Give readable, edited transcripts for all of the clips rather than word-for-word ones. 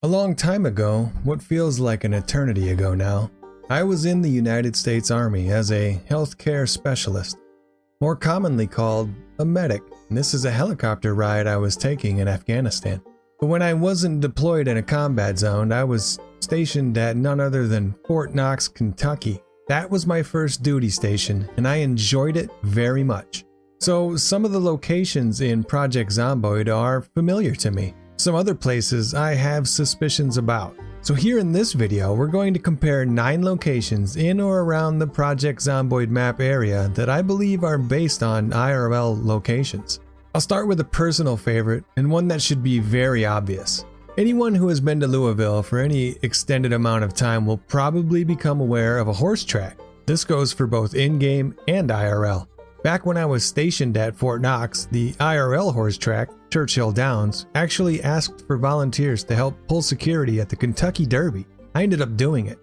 A long time ago, what feels like an eternity ago now, I was in the United States Army as a healthcare specialist, more commonly called a medic. And this is a helicopter ride I was taking in Afghanistan. But when I wasn't deployed in a combat zone, I was stationed at none other than Fort Knox, Kentucky. That was my first duty station, and I enjoyed it very much. So some of the locations in Project Zomboid are familiar to me. Some other places I have suspicions about. So here in this video, we're going to compare 9 locations in or around the Project Zomboid map area that I believe are based on IRL locations. I'll start with a personal favorite and one that should be very obvious. Anyone who has been to Louisville for any extended amount of time will probably become aware of a horse track. This goes for both in-game and IRL. Back when I was stationed at Fort Knox, the IRL horse track, Churchill Downs, actually asked for volunteers to help pull security at the Kentucky Derby. I ended up doing it.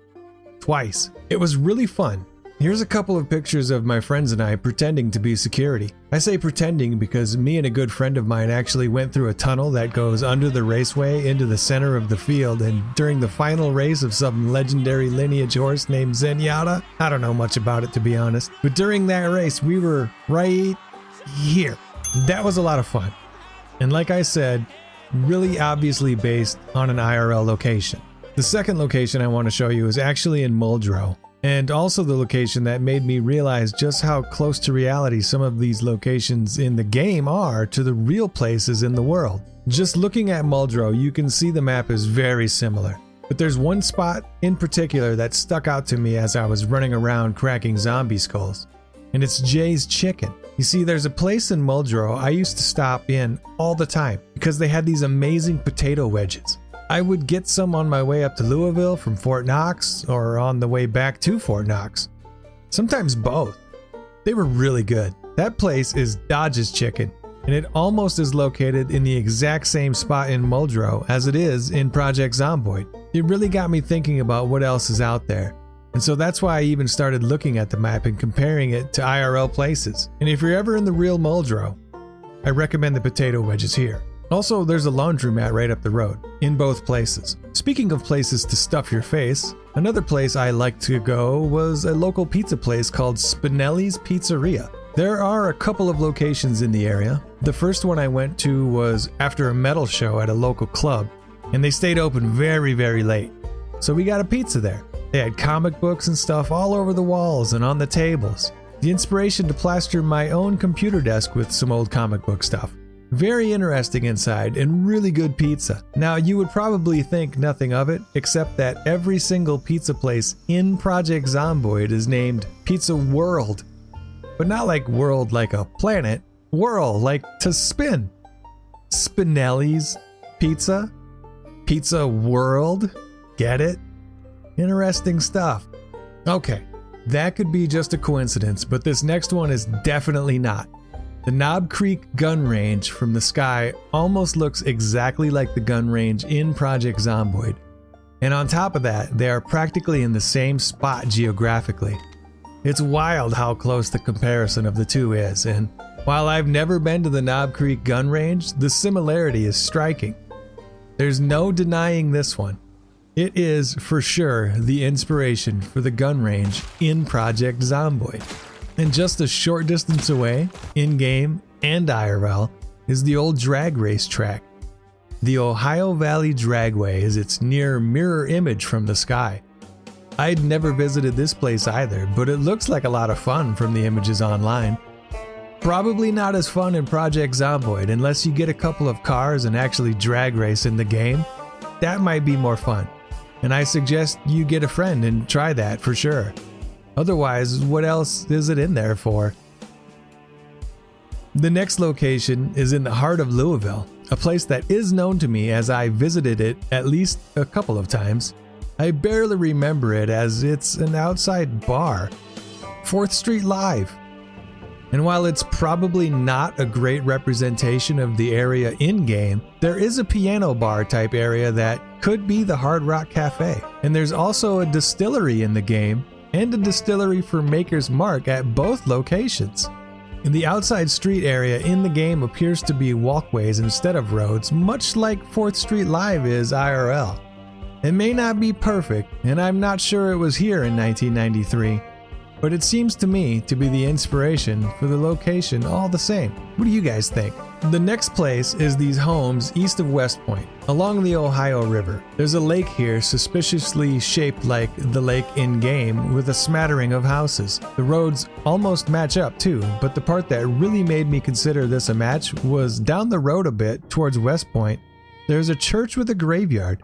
Twice. It was really fun. Here's a couple of pictures of my friends and I pretending to be security. I say pretending because me and a good friend of mine actually went through a tunnel that goes under the raceway into the center of the field, and during the final race of some legendary lineage horse named Zenyatta, I don't know much about it to be honest, but during that race we were right here. That was a lot of fun. And like I said, really obviously based on an IRL location. The second location I want to show you is actually in Muldrow, and also the location that made me realize just how close to reality some of these locations in the game are to the real places in the world. Just looking at Muldrow, you can see the map is very similar. But there's one spot in particular that stuck out to me as I was running around cracking zombie skulls, and it's Jay's Chicken. You see, there's a place in Muldrow I used to stop in all the time because they had these amazing potato wedges. I would get some on my way up to Louisville from Fort Knox or on the way back to Fort Knox. Sometimes both. They were really good. That place is Dodge's Chicken, and it almost is located in the exact same spot in Muldrow as it is in Project Zomboid. It really got me thinking about what else is out there. And so that's why I even started looking at the map and comparing it to IRL places. And if you're ever in the real Muldrow, I recommend the potato wedges here. Also, there's a laundromat right up the road, in both places. Speaking of places to stuff your face, another place I liked to go was a local pizza place called Spinelli's Pizzeria. There are a couple of locations in the area. The first one I went to was after a metal show at a local club, and they stayed open very, very late. So we got a pizza there. They had comic books and stuff all over the walls and on the tables. The inspiration to plaster my own computer desk with some old comic book stuff. Very interesting inside and really good pizza. Now, you would probably think nothing of it, except that every single pizza place in Project Zomboid is named Pizza World. But not like world like a planet, whirl like to spin. Spinelli's Pizza? Pizza World? Get it? Interesting stuff. Okay, that could be just a coincidence, but this next one is definitely not. The Knob Creek gun range from the sky almost looks exactly like the gun range in Project Zomboid. And on top of that, they are practically in the same spot geographically. It's wild how close the comparison of the two is, and while I've never been to the Knob Creek gun range, the similarity is striking. There's no denying this one. It is, for sure, the inspiration for the gun range in Project Zomboid. And just a short distance away, in-game and IRL, is the old drag race track. The Ohio Valley Dragway is its near mirror image from the sky. I'd never visited this place either, but it looks like a lot of fun from the images online. Probably not as fun in Project Zomboid unless you get a couple of cars and actually drag race in the game. That might be more fun, and I suggest you get a friend and try that for sure. Otherwise, what else is it in there for? The next location is in the heart of Louisville, a place that is known to me as I visited it at least a couple of times. I barely remember it as it's an outside bar, 4th Street Live. And while it's probably not a great representation of the area in-game, there is a piano bar type area that could be the Hard Rock Cafe. And there's also a distillery in the game, and a distillery for Maker's Mark at both locations. And the outside street area in the game appears to be walkways instead of roads, much like 4th Street Live is IRL. It may not be perfect, and I'm not sure it was here in 1993, but it seems to me to be the inspiration for the location all the same. What do you guys think? The next place is these homes east of West Point, along the Ohio River. There's a lake here suspiciously shaped like the lake in-game with a smattering of houses. The roads almost match up too, but the part that really made me consider this a match was down the road a bit towards West Point. There's a church with a graveyard,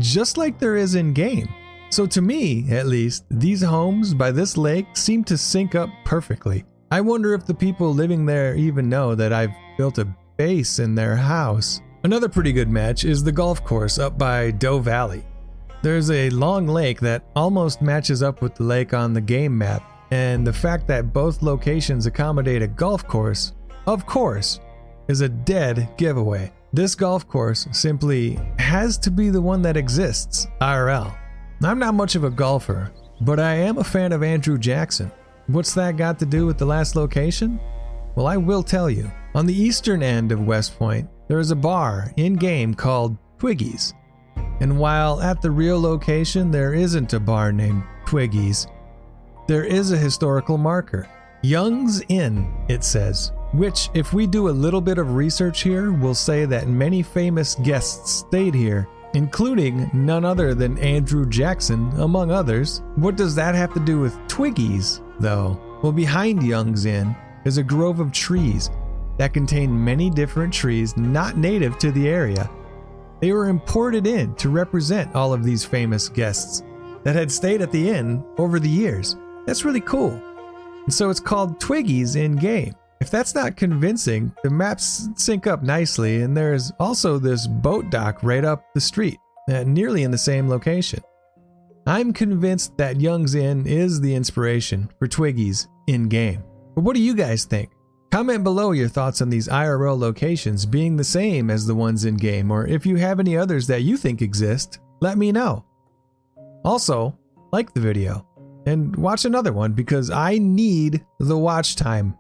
just like there is in-game. So to me, at least, these homes by this lake seem to sync up perfectly. I wonder if the people living there even know that I've built a base in their house. Another pretty good match is the golf course up by Doe Valley. There's a long lake that almost matches up with the lake on the game map, and the fact that both locations accommodate a golf course, of course, is a dead giveaway. This golf course simply has to be the one that exists, IRL. I'm not much of a golfer, but I am a fan of Andrew Jackson. What's that got to do with the last location? Well, I will tell you. On the eastern end of West Point, there is a bar in-game called Twiggies. And while at the real location there isn't a bar named Twiggies, there is a historical marker. Young's Inn, it says, which, if we do a little bit of research here, will say that many famous guests stayed here, including none other than Andrew Jackson, among others. What does that have to do with Twiggies, though? Well, behind Young's Inn is a grove of trees that contain many different trees not native to the area. They were imported in to represent all of these famous guests that had stayed at the inn over the years. That's really cool. And so it's called Twiggies in-game. If that's not convincing, the maps sync up nicely, and there's also this boat dock right up the street, nearly in the same location. I'm convinced that Young's Inn is the inspiration for Twiggies in-game. But what do you guys think? Comment below your thoughts on these IRL locations being the same as the ones in-game, or if you have any others that you think exist, let me know. Also, like the video, and watch another one because I need the watch time.